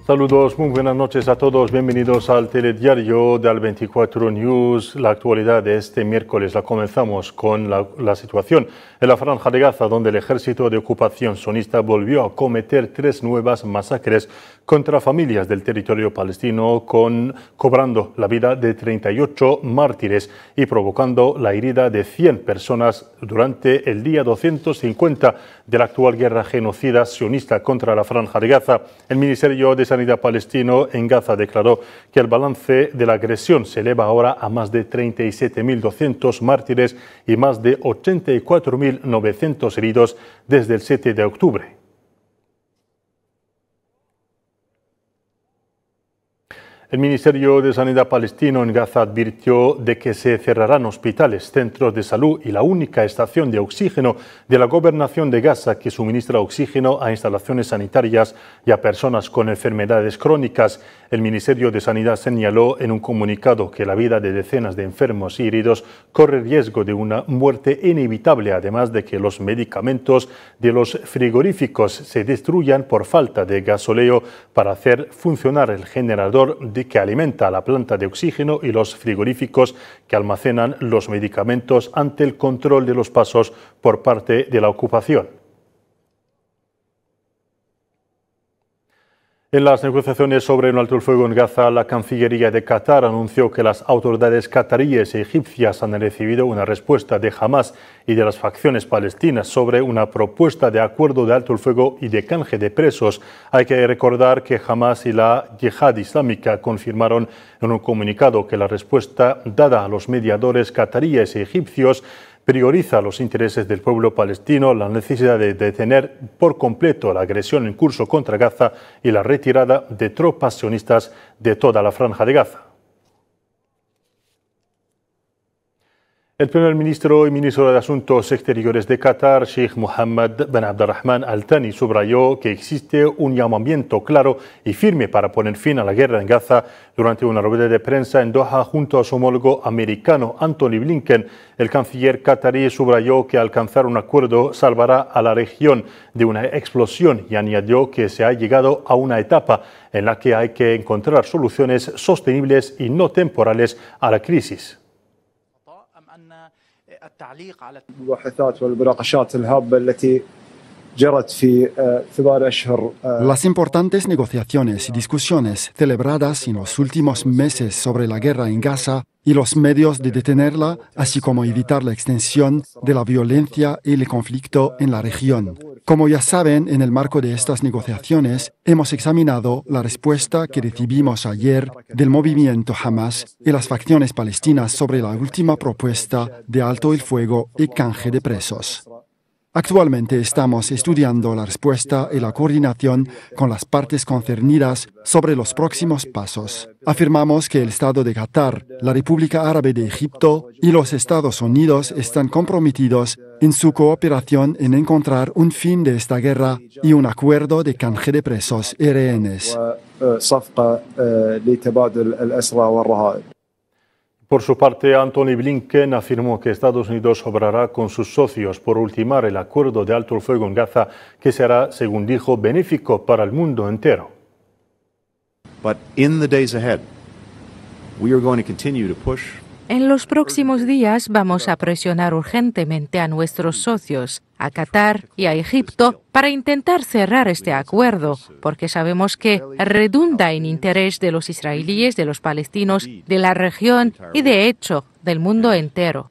Saludos, muy buenas noches a todos. Bienvenidos al telediario de Al24 News. La actualidad de este miércoles la comenzamos con la situación en la Franja de Gaza, donde el ejército de ocupación sionista volvió a cometer 3 nuevas masacres contra familias del territorio palestino, cobrando la vida de 38 mártires y provocando la herida de 100 personas durante el día 250 de la actual guerra genocida sionista contra la Franja de Gaza. El Ministerio de Sanidad palestino en Gaza declaró que el balance de la agresión se eleva ahora a más de 37.200 mártires y más de 84.900 heridos desde el 7 de octubre. El Ministerio de Sanidad palestino en Gaza advirtió de que se cerrarán hospitales, centros de salud y la única estación de oxígeno de la Gobernación de Gaza que suministra oxígeno a instalaciones sanitarias y a personas con enfermedades crónicas. El Ministerio de Sanidad señaló en un comunicado que la vida de decenas de enfermos y heridos corre riesgo de una muerte inevitable, además de que los medicamentos de los frigoríficos se destruyan por falta de gasóleo para hacer funcionar el generador que alimenta la planta de oxígeno y los frigoríficos que almacenan los medicamentos ante el control de los pasos por parte de la ocupación. En las negociaciones sobre un alto el fuego en Gaza, la Cancillería de Qatar anunció que las autoridades cataríes y egipcias han recibido una respuesta de Hamas y de las facciones palestinas sobre una propuesta de acuerdo de alto el fuego y de canje de presos. Hay que recordar que Hamas y la Yihad Islámica confirmaron en un comunicado que la respuesta dada a los mediadores cataríes y egipcios prioriza los intereses del pueblo palestino, la necesidad de detener por completo la agresión en curso contra Gaza y la retirada de tropas sionistas de toda la Franja de Gaza. El primer ministro y ministro de Asuntos Exteriores de Qatar, Sheikh Mohammed bin Abdulrahman Al Thani, subrayó que existe un llamamiento claro y firme para poner fin a la guerra en Gaza durante una rueda de prensa en Doha junto a su homólogo americano Antony Blinken. El canciller qatarí subrayó que alcanzar un acuerdo salvará a la región de una explosión y añadió que se ha llegado a una etapa en la que hay que encontrar soluciones sostenibles y no temporales a la crisis. Las importantes negociaciones y discusiones celebradas en los últimos meses sobre la guerra en Gaza y los medios de detenerla, así como evitar la extensión de la violencia y el conflicto en la región. Como ya saben, en el marco de estas negociaciones hemos examinado la respuesta que recibimos ayer del movimiento Hamas y las facciones palestinas sobre la última propuesta de alto el fuego y canje de presos. Actualmente estamos estudiando la respuesta y la coordinación con las partes concernidas sobre los próximos pasos. Afirmamos que el Estado de Qatar, la República Árabe de Egipto y los Estados Unidos están comprometidos en su cooperación en encontrar un fin de esta guerra y un acuerdo de canje de presos y rehenes. Por su parte, Antony Blinken afirmó que Estados Unidos obrará con sus socios por ultimar el acuerdo de alto el fuego en Gaza, que será, según dijo, benéfico para el mundo entero. En los próximos días vamos a presionar urgentemente a nuestros socios, a Qatar y a Egipto, para intentar cerrar este acuerdo, porque sabemos que redunda en interés de los israelíes, de los palestinos, de la región y, de hecho, del mundo entero.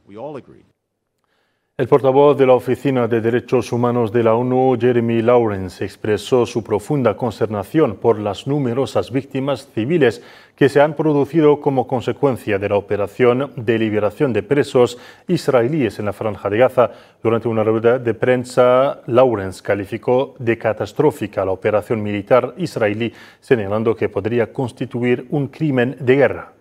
El portavoz de la Oficina de Derechos Humanos de la ONU, Jeremy Lawrence, expresó su profunda consternación por las numerosas víctimas civiles que se han producido como consecuencia de la operación de liberación de presos israelíes en la Franja de Gaza. Durante una rueda de prensa, Lawrence calificó de catastrófica la operación militar israelí, señalando que podría constituir un crimen de guerra.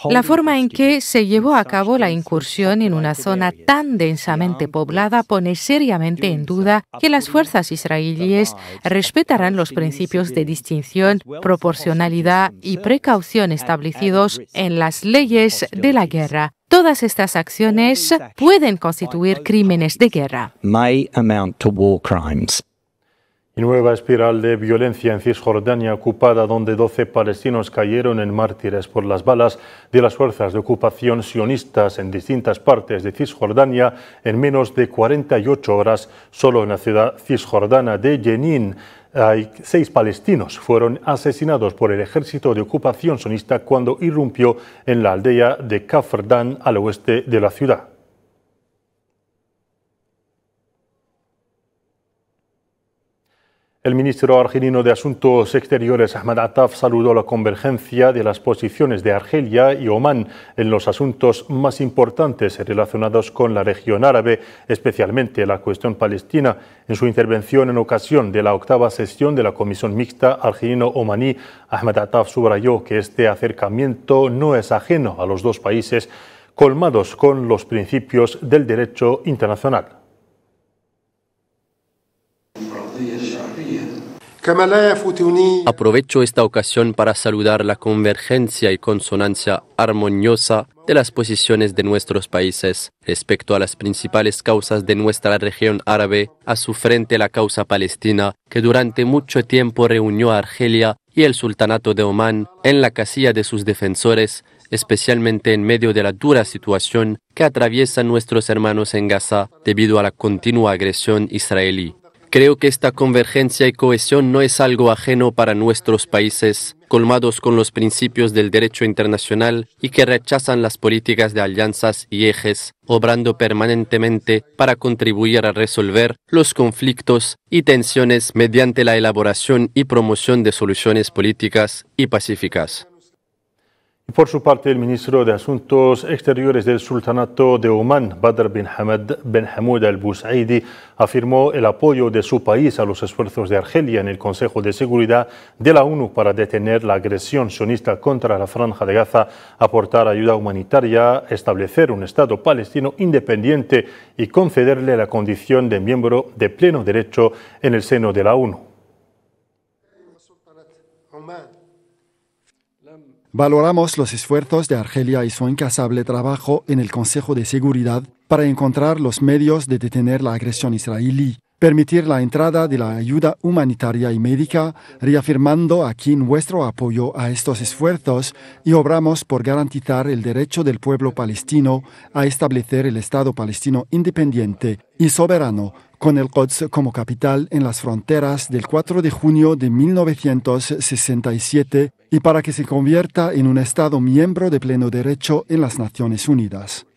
La forma en que se llevó a cabo la incursión en una zona tan densamente poblada pone seriamente en duda que las fuerzas israelíes respetarán los principios de distinción, proporcionalidad y precaución establecidos en las leyes de la guerra. Todas estas acciones pueden constituir crímenes de guerra. Y nueva espiral de violencia en Cisjordania ocupada, donde 12 palestinos cayeron en mártires por las balas de las fuerzas de ocupación sionistas en distintas partes de Cisjordania en menos de 48 horas. Solo en la ciudad cisjordana de Jenin hay 6 palestinos fueron asesinados por el ejército de ocupación sionista cuando irrumpió en la aldea de Kafr Dan al oeste de la ciudad. El ministro argelino de Asuntos Exteriores, Ahmed Attaf, saludó la convergencia de las posiciones de Argelia y Omán en los asuntos más importantes relacionados con la región árabe, especialmente la cuestión palestina. En su intervención en ocasión de la 8ª sesión de la Comisión Mixta Argelino-Omaní, Ahmed Attaf subrayó que este acercamiento no es ajeno a los dos países, colmados con los principios del derecho internacional. Aprovecho esta ocasión para saludar la convergencia y consonancia armoniosa de las posiciones de nuestros países respecto a las principales causas de nuestra región árabe, a su frente la causa palestina, que durante mucho tiempo reunió a Argelia y el Sultanato de Omán en la casilla de sus defensores, especialmente en medio de la dura situación que atraviesan nuestros hermanos en Gaza debido a la continua agresión israelí. Creo que esta convergencia y cohesión no es algo ajeno para nuestros países, colmados con los principios del derecho internacional y que rechazan las políticas de alianzas y ejes, obrando permanentemente para contribuir a resolver los conflictos y tensiones mediante la elaboración y promoción de soluciones políticas y pacíficas. Por su parte, el ministro de Asuntos Exteriores del Sultanato de Omán, Badr bin Hamad bin Hamoud al-Busaidi, afirmó el apoyo de su país a los esfuerzos de Argelia en el Consejo de Seguridad de la ONU para detener la agresión sionista contra la Franja de Gaza, aportar ayuda humanitaria, establecer un Estado palestino independiente y concederle la condición de miembro de pleno derecho en el seno de la ONU. Valoramos los esfuerzos de Argelia y su incansable trabajo en el Consejo de Seguridad para encontrar los medios de detener la agresión israelí, permitir la entrada de la ayuda humanitaria y médica, reafirmando aquí nuestro apoyo a estos esfuerzos y obramos por garantizar el derecho del pueblo palestino a establecer el Estado palestino independiente y soberano, con el Quds como capital en las fronteras del 4 de junio de 1967 y para que se convierta en un Estado miembro de pleno derecho en las Naciones Unidas.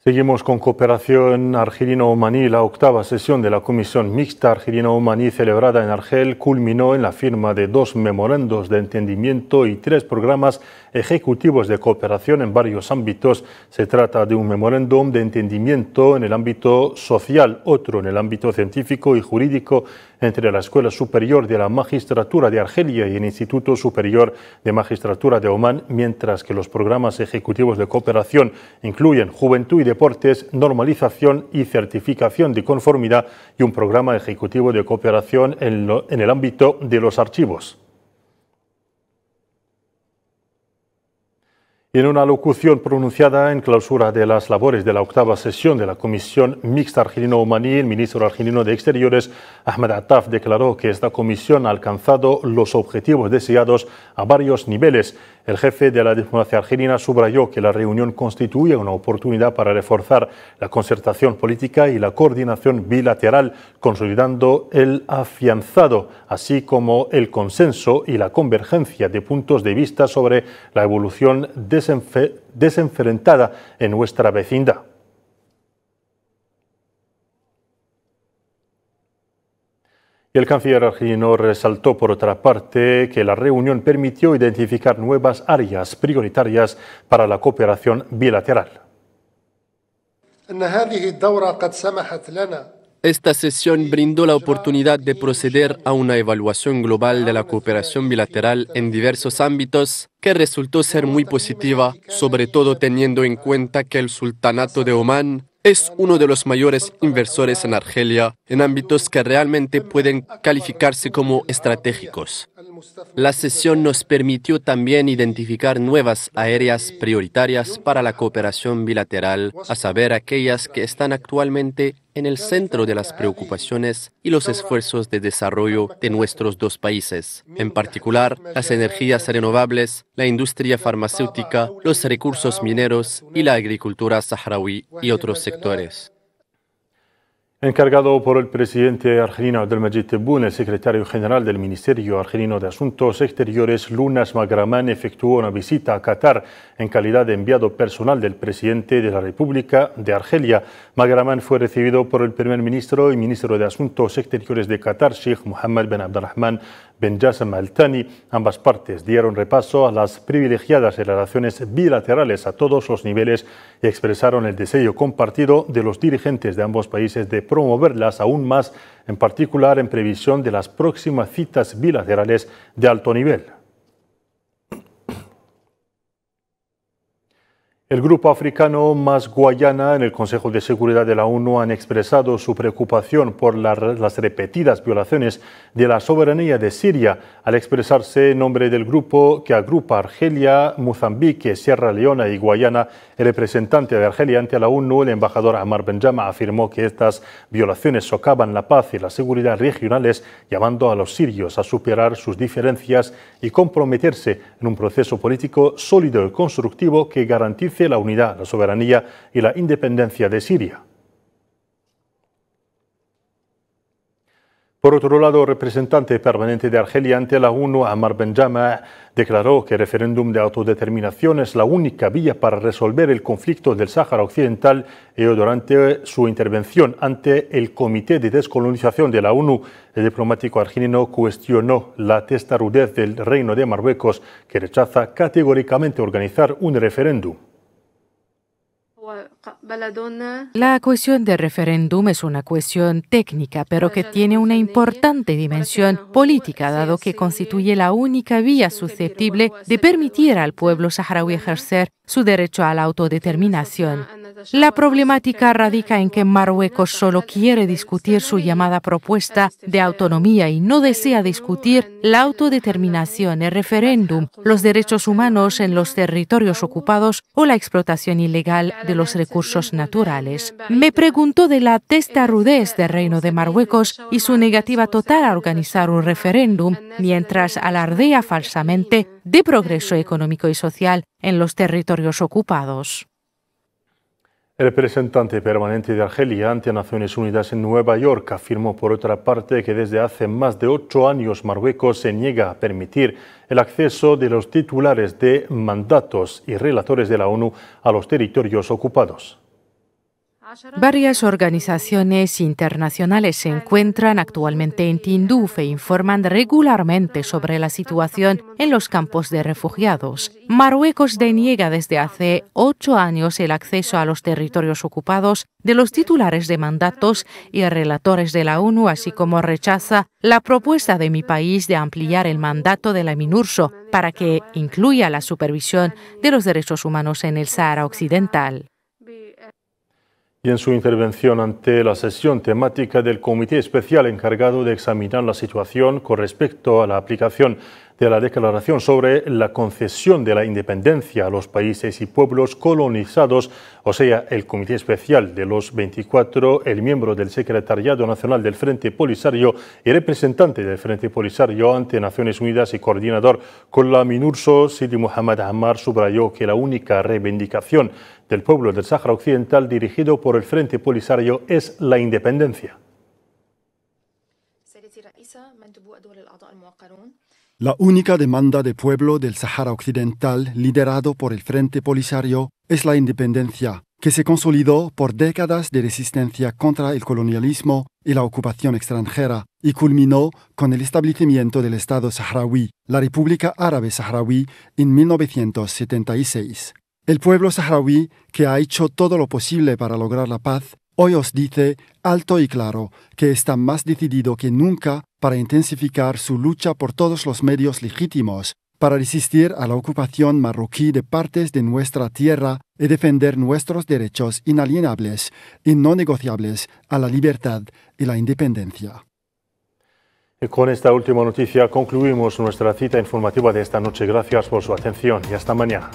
Seguimos con cooperación argelino-omaní. La 8ª sesión de la Comisión Mixta Argelino-Omaní celebrada en Argel culminó en la firma de 2 memorandos de entendimiento y 3 programas ejecutivos de cooperación en varios ámbitos. Se trata de un memorándum de entendimiento en el ámbito social, otro en el ámbito científico y jurídico entre la Escuela Superior de la Magistratura de Argelia y el Instituto Superior de Magistratura de Omán, mientras que los programas ejecutivos de cooperación incluyen juventud y deportes, normalización y certificación de conformidad y un programa ejecutivo de cooperación en el ámbito de los archivos. Y en una locución pronunciada en clausura de las labores de la 8ª sesión de la Comisión Mixta Argelino-Omaní, el ministro argelino de Exteriores, Ahmed Attaf, declaró que esta comisión ha alcanzado los objetivos deseados a varios niveles. El jefe de la diplomacia argelina subrayó que la reunión constituye una oportunidad para reforzar la concertación política y la coordinación bilateral, consolidando el afianzado, así como el consenso y la convergencia de puntos de vista sobre la evolución desenfrentada en nuestra vecindad. Y el canciller argelino resaltó, por otra parte, que la reunión permitió identificar nuevas áreas prioritarias para la cooperación bilateral. Esta sesión brindó la oportunidad de proceder a una evaluación global de la cooperación bilateral en diversos ámbitos que resultó ser muy positiva, sobre todo teniendo en cuenta que el Sultanato de Omán es uno de los mayores inversores en Argelia, en ámbitos que realmente pueden calificarse como estratégicos. La sesión nos permitió también identificar nuevas áreas prioritarias para la cooperación bilateral, a saber, aquellas que están actualmente en el centro de las preocupaciones y los esfuerzos de desarrollo de nuestros dos países, en particular las energías renovables, la industria farmacéutica, los recursos mineros y la agricultura saharaui y otros sectores. Encargado por el presidente argelino Abdelmadjid Tebboune, el secretario general del Ministerio Argelino de Asuntos Exteriores, Lounas Maghraman, efectuó una visita a Qatar en calidad de enviado personal del presidente de la República de Argelia. Maghraman fue recibido por el primer ministro y ministro de Asuntos Exteriores de Qatar, Sheikh Mohammed bin Abdulrahman bin Jassim Al Thani. Ambas partes dieron repaso a las privilegiadas relaciones bilaterales a todos los niveles y expresaron el deseo compartido de los dirigentes de ambos países de promoverlas aún más, en particular en previsión de las próximas citas bilaterales de alto nivel. El grupo africano más Guayana en el Consejo de Seguridad de la ONU han expresado su preocupación por las repetidas violaciones de la soberanía de Siria. Al expresarse en nombre del grupo que agrupa Argelia, Mozambique, Sierra Leona y Guayana, el representante de Argelia ante la ONU, el embajador Ammar Benjama, afirmó que estas violaciones socavan la paz y la seguridad regionales, llamando a los sirios a superar sus diferencias y comprometerse en un proceso político sólido y constructivo que garantice la unidad, la soberanía y la independencia de Siria. Por otro lado, el representante permanente de Argelia ante la ONU, Ammar Benjama, declaró que el referéndum de autodeterminación es la única vía para resolver el conflicto del Sáhara Occidental. Y durante su intervención ante el Comité de Descolonización de la ONU, el diplomático argelino cuestionó la testarudez del Reino de Marruecos, que rechaza categóricamente organizar un referéndum. La cuestión del referéndum es una cuestión técnica, pero que tiene una importante dimensión política, dado que constituye la única vía susceptible de permitir al pueblo saharaui ejercer su derecho a la autodeterminación. La problemática radica en que Marruecos solo quiere discutir su llamada propuesta de autonomía y no desea discutir la autodeterminación, el referéndum, los derechos humanos en los territorios ocupados o la explotación ilegal de los recursos naturales. Me preguntó de la testarudez del Reino de Marruecos y su negativa total a organizar un referéndum, mientras alardea falsamente de progreso económico y social en los territorios ocupados. El representante permanente de Argelia ante Naciones Unidas en Nueva York afirmó por otra parte que desde hace más de 8 años Marruecos se niega a permitir el acceso de los titulares de mandatos y relatores de la ONU a los territorios ocupados. Varias organizaciones internacionales se encuentran actualmente en Tinduf e informan regularmente sobre la situación en los campos de refugiados. Marruecos deniega desde hace 8 años el acceso a los territorios ocupados de los titulares de mandatos y relatores de la ONU, así como rechaza la propuesta de mi país de ampliar el mandato de la MINURSO para que incluya la supervisión de los derechos humanos en el Sáhara Occidental. Y en su intervención ante la sesión temática del Comité Especial encargado de examinar la situación con respecto a la aplicación de la Declaración sobre la concesión de la independencia a los países y pueblos colonizados, o sea, el Comité Especial de los 24, el miembro del Secretariado Nacional del Frente Polisario y representante del Frente Polisario ante Naciones Unidas y coordinador con la MINURSO, Sidi Mohamed Ammar, subrayó que la única reivindicación del pueblo del Sáhara Occidental dirigido por el Frente Polisario es la independencia. La única demanda del pueblo del Sáhara Occidental, liderado por el Frente Polisario, es la independencia, que se consolidó por décadas de resistencia contra el colonialismo y la ocupación extranjera, y culminó con el establecimiento del Estado saharaui, la República Árabe Saharaui, en 1976. El pueblo saharaui, que ha hecho todo lo posible para lograr la paz, hoy os dice alto y claro que está más decidido que nunca para intensificar su lucha por todos los medios legítimos para resistir a la ocupación marroquí de partes de nuestra tierra y defender nuestros derechos inalienables y no negociables a la libertad y la independencia. Y con esta última noticia concluimos nuestra cita informativa de esta noche. Gracias por su atención y hasta mañana.